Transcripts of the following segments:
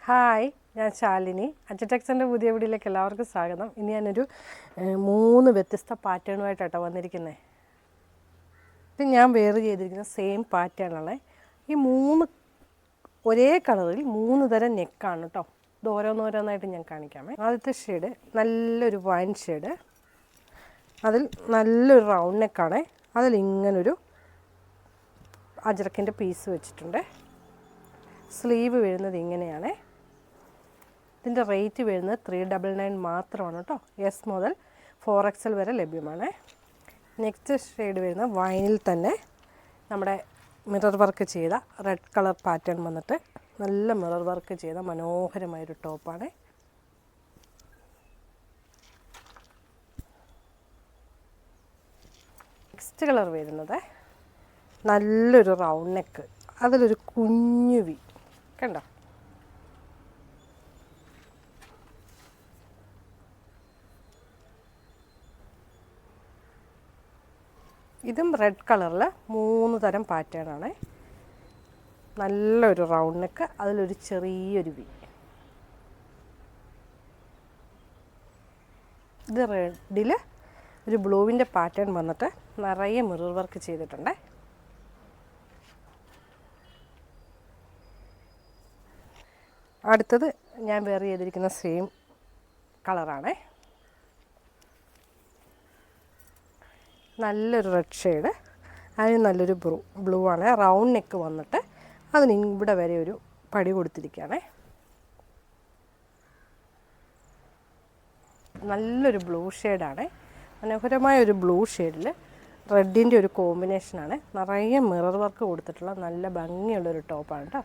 Hi, ഞാൻ ശാലിനി. അച്ചടെക്സിൻ്റെ പുതിയ വീഡിയോയിലേക്ക് എല്ലാവർക്കും സ്വാഗതം. ഇനി ഞാനൊരു 3 വ്യത്യസ്ത പാറ്റേണുമായിട്ടാണ് വന്നിരിക്കുന്നത്. ഇത് ഞാൻ വെയർ ചെയ്തിരിക്കുന്ന സെയിം പാറ്റേണുള്ള ഈ 3 ഒരേ കളറിൽ 3 തരം നെക്കാണ് കേട്ടോ. ഇത് ഓരോന്നോരോന്നായിട്ട് ഞാൻ കാണിക്കാമേ. ആദ്യത്തെ ഷെയ്ഡ് നല്ലൊരു വൈൻ ഷെയ്ഡ്, അതിൽ നല്ലൊരു റൗണ്ട് നെക്കാണ്. അതിലിങ്ങനൊരു അജ്രക്കിൻ്റെ പീസ് വെച്ചിട്ടുണ്ട്. സ്ലീവ് വരുന്നത് ഇങ്ങനെയാണ്. ഇതിൻ്റെ റേറ്റ് വരുന്നത് 399 മാത്രമാണ് കേട്ടോ. എസ് മുതൽ 4XL വരെ ലഭ്യമാണ്. നെക്സ്റ്റ് ഷെയ്ഡ് വരുന്ന വൈനിൽ തന്നെ നമ്മുടെ മിറർ വർക്ക് ചെയ്ത റെഡ് കളർ പാറ്റേൺ വന്നിട്ട് നല്ല മിറർ വർക്ക് ചെയ്ത മനോഹരമായൊരു ടോപ്പാണ്. നെക്സ്റ്റ് കളർ വരുന്നത് നല്ലൊരു റൗണ്ട് നെക്ക്, അതിലൊരു കുഞ്ഞു വി കണ്ടോ. ഇതും റെഡ് കളറിൽ 3 തരം പാറ്റേണാണ്. നല്ലൊരു റൗണ്ട് നെക്ക്, അതിലൊരു ചെറിയൊരു വി. ഇത് റെഡിൽ ഒരു ബ്ലൂവിൻ്റെ പാറ്റേൺ വന്നിട്ട് നിറയെ മിറർ വർക്ക് ചെയ്തിട്ടുണ്ട്. അടുത്തത് ഞാൻ വെയർ ചെയ്തിരിക്കുന്ന സെയിം കളറാണ്. നല്ലൊരു റെഡ് ഷെയ്ഡ്, അതിന് നല്ലൊരു ബ്ലൂ ആണ്. റൗണ്ട് നെക്ക് വന്നിട്ട് അതിന് ഇവിടെ വരെ ഒരു പടി കൊടുത്തിരിക്കുകയാണ്. നല്ലൊരു ബ്ലൂ ഷെയ്ഡാണ്. മനോഹരമായ ഒരു ബ്ലൂ ഷെയ്ഡിൽ റെഡിൻ്റെ ഒരു കോമ്പിനേഷനാണ്. നിറയെ മിറർ വർക്ക് കൊടുത്തിട്ടുള്ള നല്ല ഭംഗിയുള്ളൊരു ടോപ്പാണ് കേട്ടോ.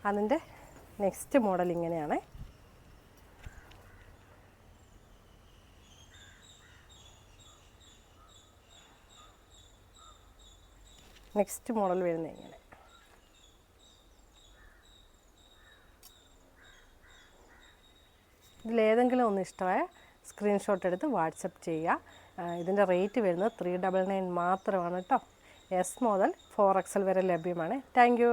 അതിൻ്റെ നെക്സ്റ്റ് മോഡൽ ഇങ്ങനെയാണ്. നെക്സ്റ്റ് മോഡൽ വരുന്നത് ഇങ്ങനെ. ഇതിലേതെങ്കിലും ഒന്ന് ഇഷ്ടമായ സ്ക്രീൻഷോട്ട് എടുത്ത് വാട്സപ്പ് ചെയ്യുക. ഇതിൻ്റെ റേറ്റ് വരുന്നത് 399 മാത്രമാണ് കേട്ടോ. എസ് മുതൽ 4XL വരെ ലഭ്യമാണ്. Thank you.